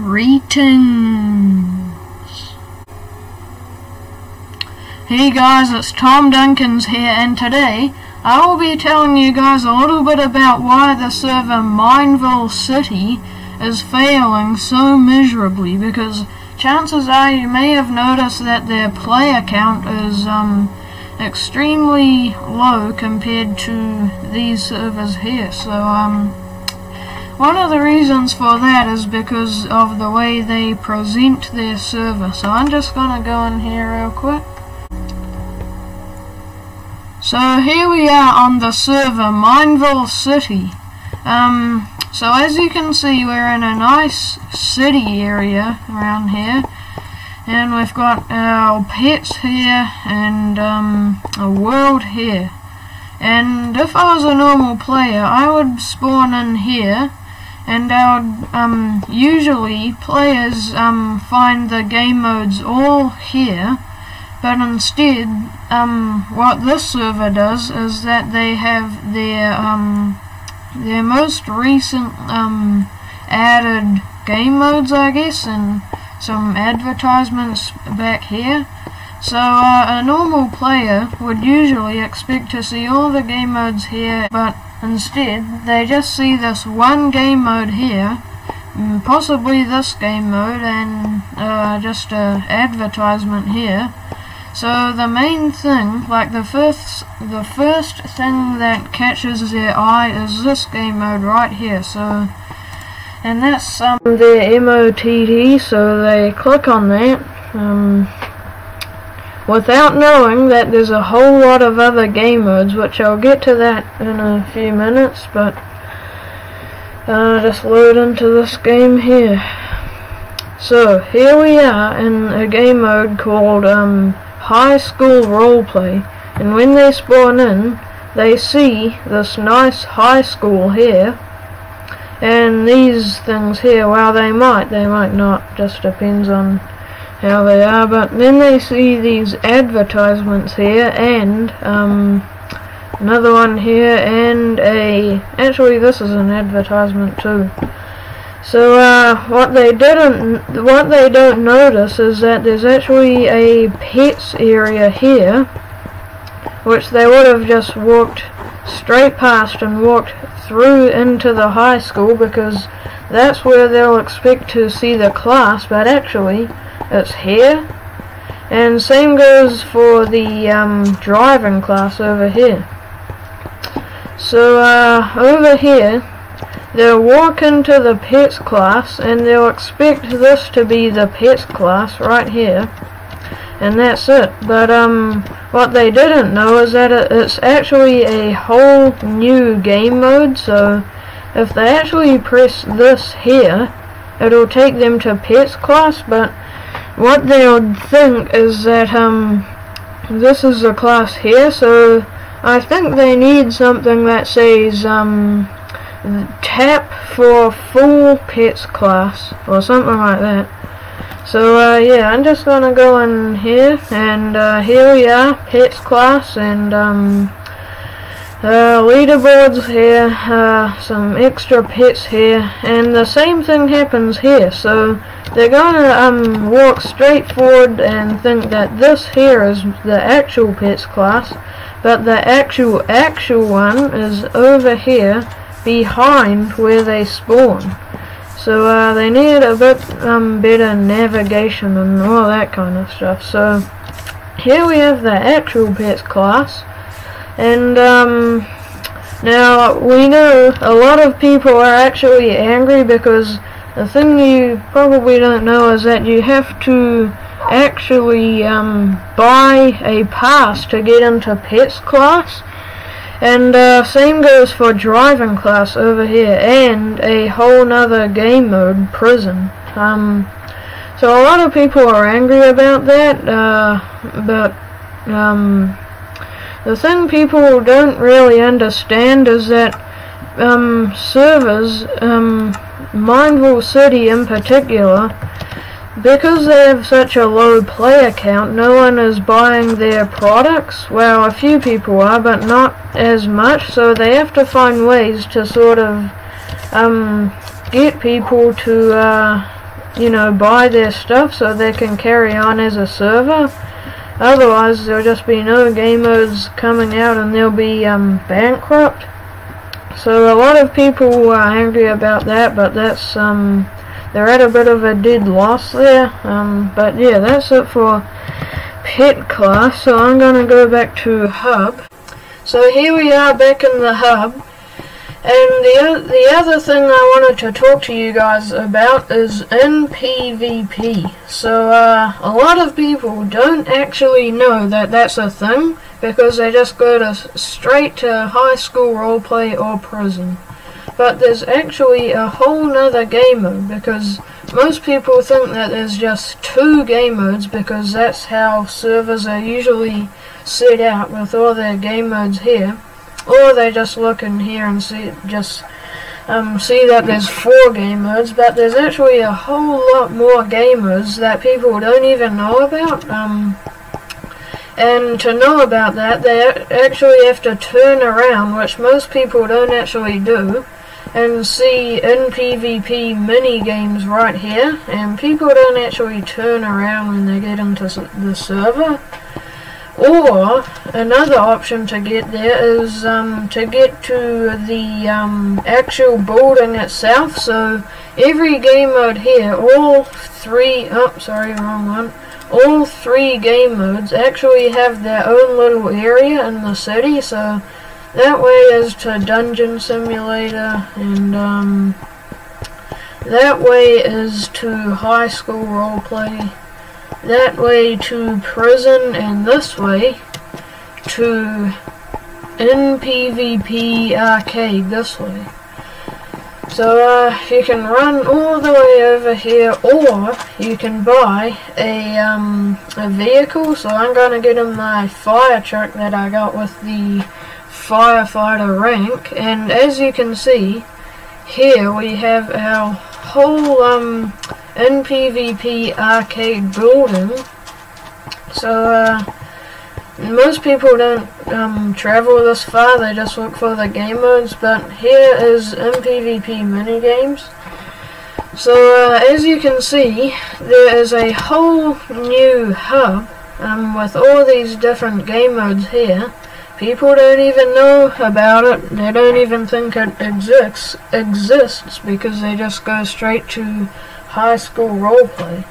Greetings! Hey guys, it's Tom Duncans here, and today I will be telling you guys a little bit about why the server Mineville City is failing so miserably, because chances are you may have noticed that their player count is extremely low compared to these servers here. So one of the reasons for that is because of the way they present their server. So I'm just gonna go in here real quick. So here we are on the server Mineville City. So as you can see, we're in a nice city area around here, and we've got our pets here and a world here. And if I was a normal player, I would spawn in here, and I would usually players find the game modes all here, but instead what this server does is that they have their most recent added game modes, I guess, and some advertisements back here. So a normal player would usually expect to see all the game modes here, but instead they just see this one game mode here, possibly this game mode, and just a advertisement here. So the main thing, like the first thing that catches their eye is this game mode right here. So, and that's their MOTT, so they click on that without knowing that there's a whole lot of other game modes, which I'll get to that in a few minutes, but just load into this game here. So here we are in a game mode called High School Roleplay, and when they spawn in, they see this nice high school here, and these things here. Well, they might not, just depends on how they are, but then they see these advertisements here, and another one here, and actually this is an advertisement too. So what they don't notice is that there's actually a pets area here, which they would have just walked straight past and walked through into the high school, because that's where they'll expect to see the class, but actually it's here. And same goes for the driving class over here. So over here they'll walk into the pets class, and they'll expect this to be the pets class right here, and that's it. But what they didn't know is that it's actually a whole new game mode. So if they actually press this here, it'll take them to pets class, but what they'll think is that this is the class here. So I think they need something that says tap for full pets class or something like that. So yeah, I'm just gonna go in here, and here we are, pets class, and leaderboards here, some extra pets here, and the same thing happens here. So they're gonna walk straight forward and think that this here is the actual pets class, but the actual one is over here behind where they spawn. So they need a bit better navigation and all that kind of stuff. So here we have the actual pets class, and now we know a lot of people are actually angry, because the thing you probably don't know is that you have to actually buy a pass to get into pets class. And same goes for driving class over here, and a whole nother game mode, prison. So a lot of people are angry about that, but the thing people don't really understand is that servers, Mineville City in particular, because they have such a low player count, no one is buying their products. Well, a few people are, but not as much, so they have to find ways to sort of get people to you know, buy their stuff so they can carry on as a server. Otherwise, there'll just be no game modes coming out and they'll be bankrupt. So a lot of people are angry about that, but that's they're at a bit of a dead loss there. But yeah, that's it for pet class. So I'm gonna go back to hub. So here we are back in the hub, and the other thing I wanted to talk to you guys about is in PvP. So a lot of people don't actually know that that's a thing, because they just go straight to high school roleplay or prison. But there's actually a whole nother game mode, because most people think that there's just 2 game modes, because that's how servers are usually set out with all their game modes here. Or they just look in here and see that there's 4 game modes, but there's actually a whole lot more game modes that people don't even know about. And to know about that, they actually have to turn around, which most people don't actually do, and see in PvP mini games right here, and people don't actually turn around when they get into the server. Or another option to get there is to get to the actual building itself. So every game mode here, all 3 game modes actually have their own little area in the city. So that way is to Dungeon Simulator, and that way is to High School Roleplay, that way to Prison, and this way to in PvP Arcade this way. So you can run all the way over here, or you can buy a vehicle. So I'm gonna get in my fire truck that I got with the firefighter rank, and as you can see here we have our whole in PvP arcade building. So most people don't travel this far, they just look for the game modes, but here is in PvP minigames. So as you can see, there is a whole new hub with all these different game modes here. People don't even know about it, they don't even think it exists because they just go straight to High School Roleplay.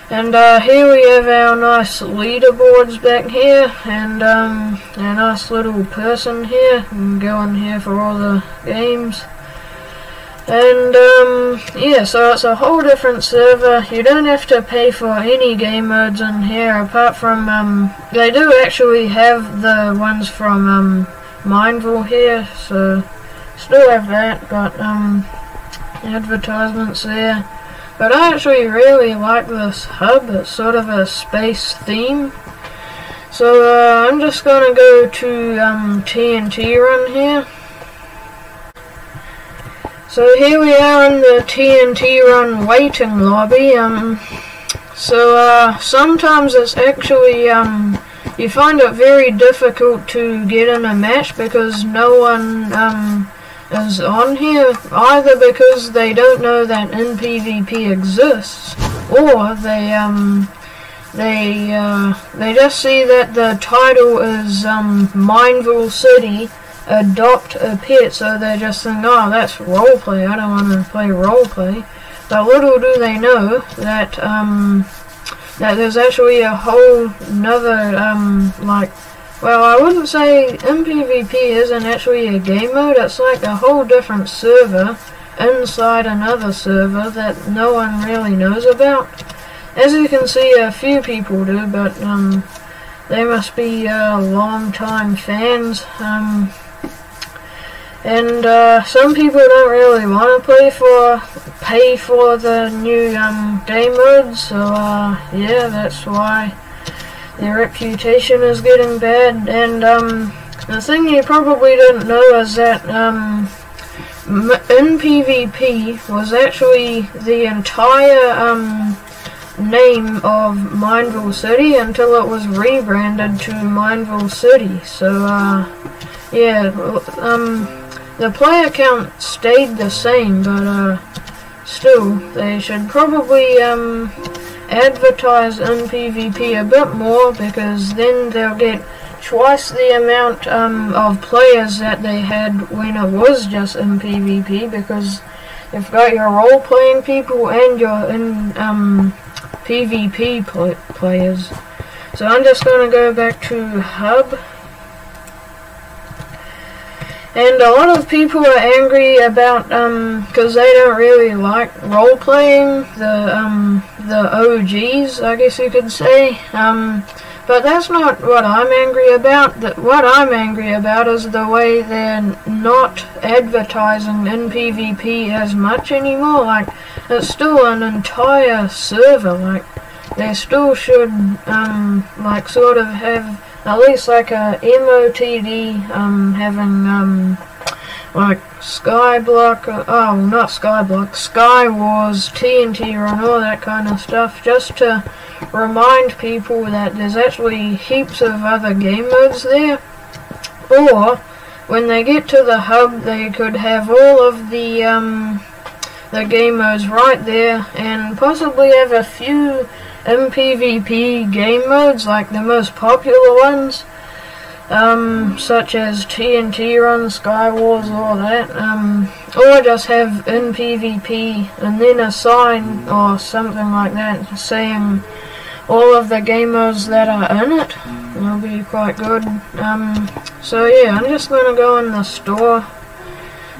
And here we have our nice leaderboards back here, and a nice little person here. You can go in here for all the games. And yeah, so it's a whole different server. You don't have to pay for any game modes in here, apart from they do actually have the ones from Mineville here, so still have that, but advertisements there. But I actually really like this hub. It's sort of a space theme. So I'm just gonna go to TNT Run here. So here we are in the TNT Run waiting lobby. So sometimes it's actually you find it very difficult to get in a match because no one is on here, either because they don't know that in PvP exists, or they just see that the title is Mineville City Adopt a Pet, so they just think, oh, that's roleplay, I don't want to play roleplay. But little do they know that that there's actually a whole nother well, I wouldn't say in PvP isn't actually a game mode. It's like a whole different server inside another server that no one really knows about. As you can see, a few people do, but they must be long-time fans. And some people don't really want to pay for the new game modes. So yeah, that's why their reputation is getting bad. And the thing you probably didn't know is that in PvP was actually the entire name of Mineville City until it was rebranded to Mineville City. So yeah, the player count stayed the same, but still, they should probably advertise in PvP a bit more, because then they'll get twice the amount of players that they had when it was just in PvP, because you've got your role-playing people and your PvP players. So I'm just going to go back to Hub. And a lot of people are angry about, because they don't really like role-playing, the OGs, I guess you could say. But that's not what I'm angry about. What I'm angry about is the way they're not advertising in PvP as much anymore. Like, it's still an entire server. Like, they still should, like, sort of have at least like a MOTD, having, like Skyblock, not Skyblock, Sky Wars, TNT Run, all that kind of stuff, just to remind people that there's actually heaps of other game modes there. Or, when they get to the hub, they could have all of the game modes right there, and possibly have a few PvP game modes, like the most popular ones, such as TNT Run, Sky Wars, all that, or just have in PvP and then a sign or something like that saying all of the game modes that are in it. That'll be quite good. So yeah, I'm just going to go in the store.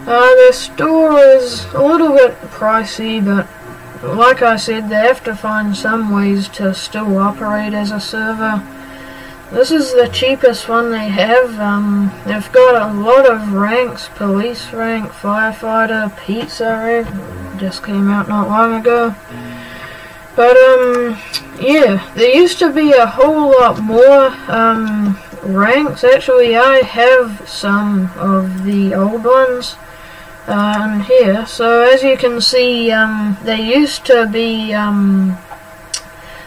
The store is a little bit pricey, but like I said, they have to find some ways to still operate as a server. This is the cheapest one they have. They've got a lot of ranks: police rank, firefighter, pizza rank, just came out not long ago. But yeah, there used to be a whole lot more ranks. Actually, I have some of the old ones here. So as you can see, they used to be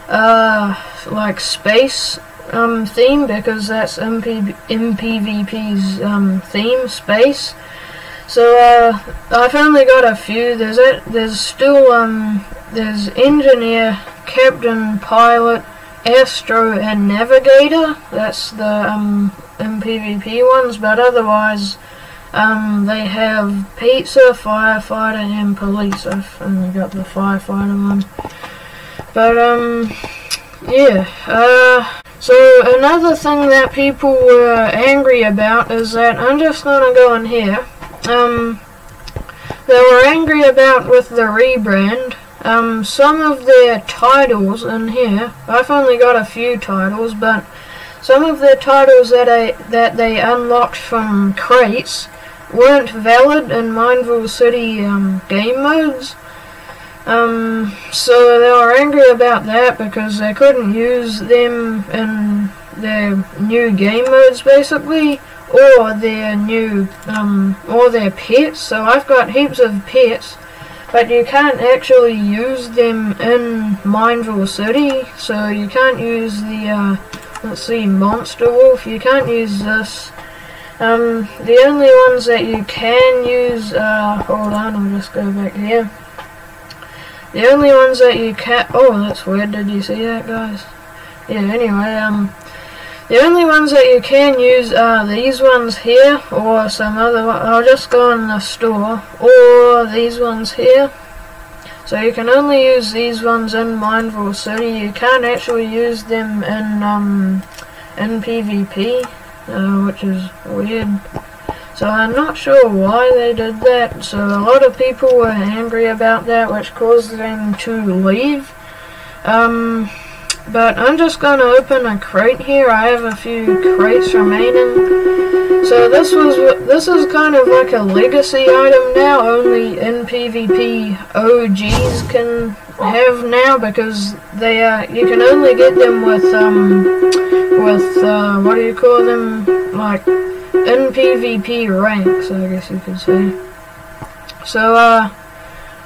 like space theme, because that's MPVP's theme, space. So I've only got a few. There's still there's engineer, captain, pilot, astro, and navigator. That's the MPVP ones, but otherwise they have pizza, firefighter, and police. I've only got the firefighter one. But yeah. So another thing that people were angry about is that, I'm just gonna go in here. They were angry about with the rebrand. Some of their titles in here, I've only got a few titles, but some of their titles that they unlocked from crates weren't valid in Mineville City game modes. So they were angry about that, because they couldn't use them in their new game modes, basically, or their new, or their pets. So I've got heaps of pets, but you can't actually use them in Mineville City. So you can't use the, let's see, Monster Wolf, you can't use this. The only ones that you can use, hold on, I'll just go back here. The only ones that you can, oh, that's weird, did you see that, guys? Yeah, anyway, the only ones that you can use are these ones here, or some other one. I'll just go in the store, or these ones here. So you can only use these ones in Mineville City. You can't actually use them in PvP, which is weird. So I'm not sure why they did that. So a lot of people were angry about that, which caused them to leave. But I'm just going to open a crate here. I have a few crates remaining. So this is kind of like a legacy item now. Only in PvP OGs can have now, because they you can only get them with what do you call them, like in PvP ranks, I guess you could say. So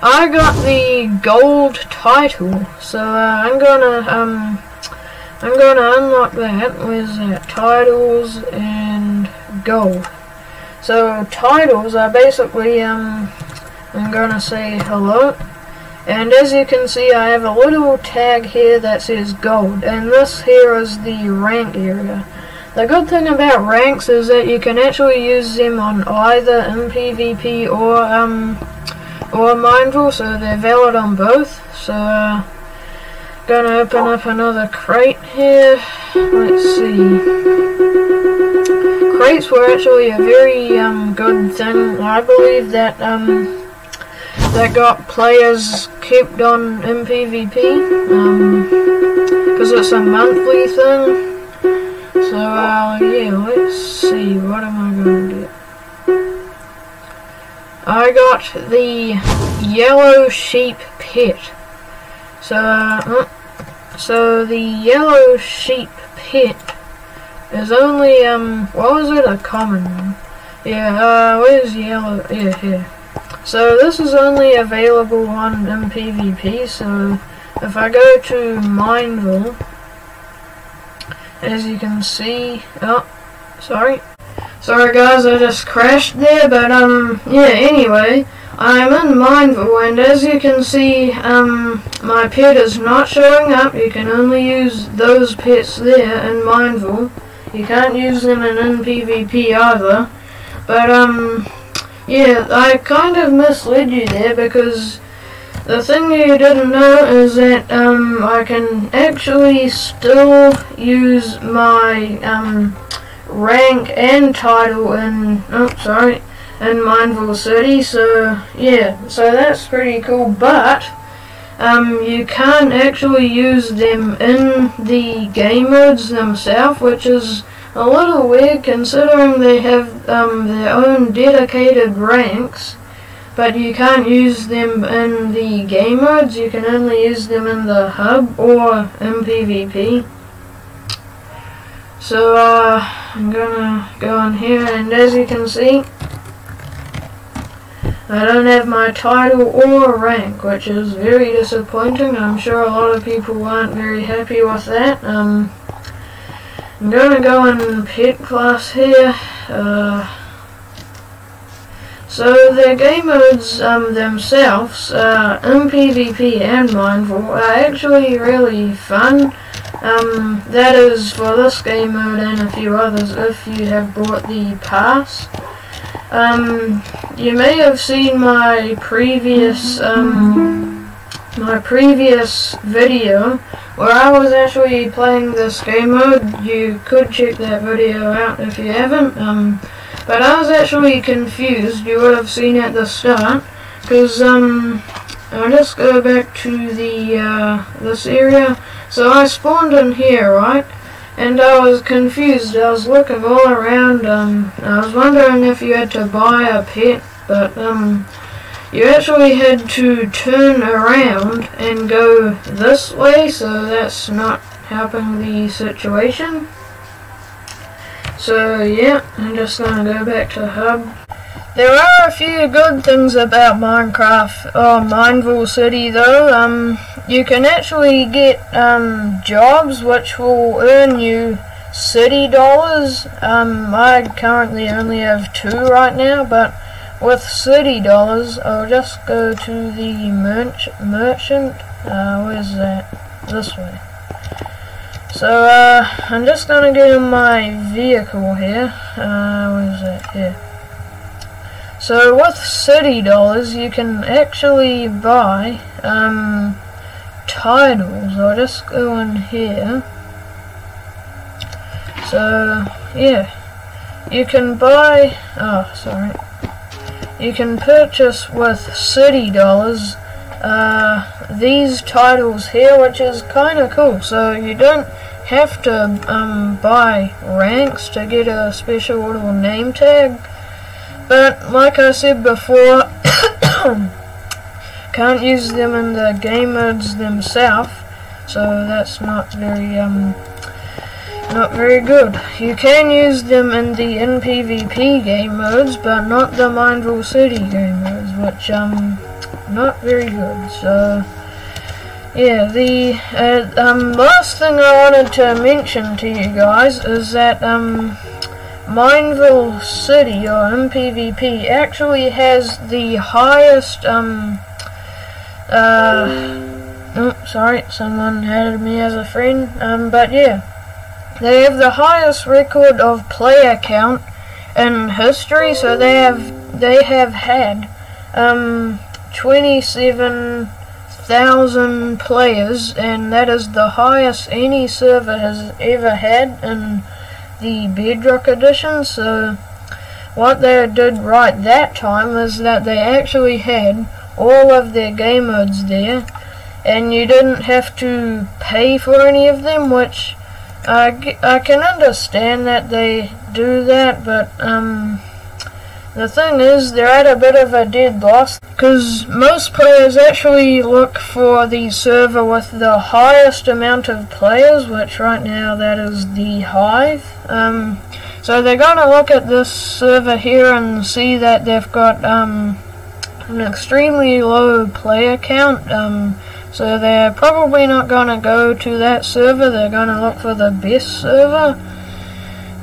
I got the gold title, so I'm gonna unlock that with titles and gold. So titles are basically I'm gonna say hello. And as you can see, I have a little tag here that says gold, and this here is the rank area. The good thing about ranks is that you can actually use them on either in PvP or Mineville, so they're valid on both. So gonna open up another crate here. Let's see. Crates were actually a very good thing. I believe that that got players kept on in PvP because it's a monthly thing. So yeah, let's see, what am I going to get? I got the yellow sheep pet. So the yellow sheep pet is only what was it, a common one? Yeah, where's yellow? Yeah, here. So this is only available on in PvP. So if I go to Mineville, as you can see, oh, sorry guys, I just crashed there, but yeah, anyway, I'm in Mineville, and as you can see, my pet is not showing up. You can only use those pets there in Mineville. You can't use them in PvP either, but yeah, I kind of misled you there, because the thing you didn't know is that I can actually still use my rank and title in Mineville City. So yeah, so that's pretty cool, but you can't actually use them in the game modes themselves, which is a little weird considering they have their own dedicated ranks. But you can't use them in the game modes. You can only use them in the hub or in PvP. So I'm gonna go on here, and as you can see, I don't have my title or rank, which is very disappointing. I'm sure a lot of people aren't very happy with that. I'm gonna go in pet class here. So the game modes themselves, in PvP and Mineville, are actually really fun. That is for this game mode and a few others if you have bought the pass. You may have seen my previous video where I was actually playing this game mode. You could check that video out if you haven't. But I was actually confused. You would have seen at the start, because I'll just go back to the this area. So I spawned in here, right? And I was confused. I was looking all around. I was wondering if you had to buy a pet, but you actually had to turn around and go this way. So that's not helping the situation. So yeah, I'm just gonna go back to hub. There are a few good things about Minecraft or Mineville City though. You can actually get jobs which will earn you city dollars. I currently only have 2 right now, but with city dollars, I'll just go to the merchant. Where's that? This way. So I'm just gonna get in my vehicle here. Where's that? Here. So with city dollars, you can actually buy titles. I'll just go in here. So yeah, you can buy. Oh, sorry. You can purchase with city dollars these titles here, which is kind of cool. So you don't have to buy ranks to get a special little name tag, but like I said before, can't use them in the game modes themselves, so that's not very good. You can use them in the PvP game modes, but not the Mineville City game modes, which not very good. So yeah, the last thing I wanted to mention to you guys is that Mineville City, or PvP, actually has the highest Oh, sorry, someone added me as a friend. But yeah, they have the highest record of player count in history. So they have had 27,000 players, and that is the highest any server has ever had in the Bedrock edition. So what they did right that time is that they actually had all of their game modes there, and you didn't have to pay for any of them, which I can understand that they do that, but the thing is, they're at a bit of a dead loss, because most players actually look for the server with the highest amount of players, which right now that is the Hive. So they're going to look at this server here and see that they've got an extremely low player count, so they're probably not going to go to that server. They're going to look for the best server.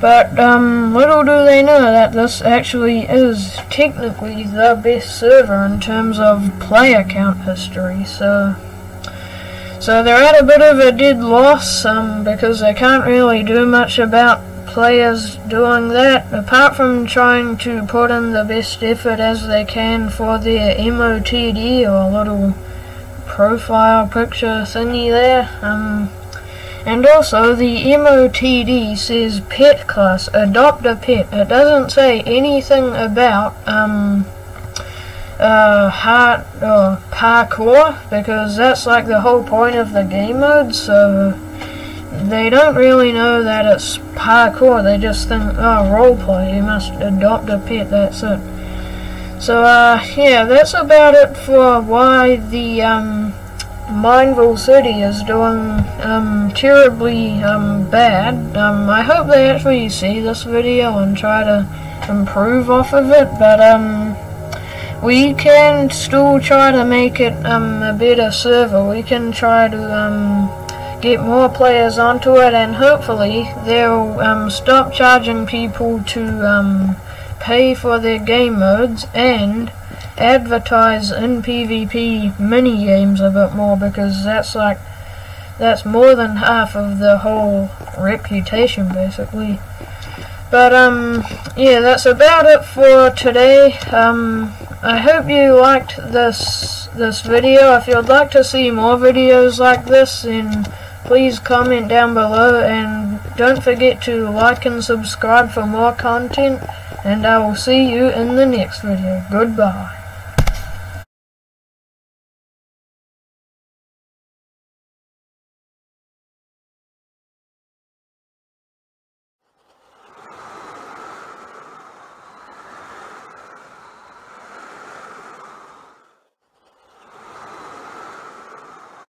But little do they know that this actually is technically the best server in terms of player count history. So they're at a bit of a dead loss, because they can't really do much about players doing that, apart from trying to put in the best effort as they can for their MOTD, or little profile picture thingy there. And also the MOTD says pet class, adopt a pet. It doesn't say anything about heart or parkour, because that's like the whole point of the game mode. So they don't really know that it's parkour. They just think, oh, roleplay, you must adopt a pet, that's it. So yeah, that's about it for why the Mineville City is doing terribly bad. I hope they actually see this video and try to improve off of it, but we can still try to make it a better server. We can try to get more players onto it, and hopefully they'll stop charging people to pay for their game modes and advertise in PvP mini games a bit more, because that's more than half of the whole reputation basically. But yeah, that's about it for today. I hope you liked this video. If you'd like to see more videos like this, then please comment down below, and don't forget to like and subscribe for more content, and I will see you in the next video. Goodbye.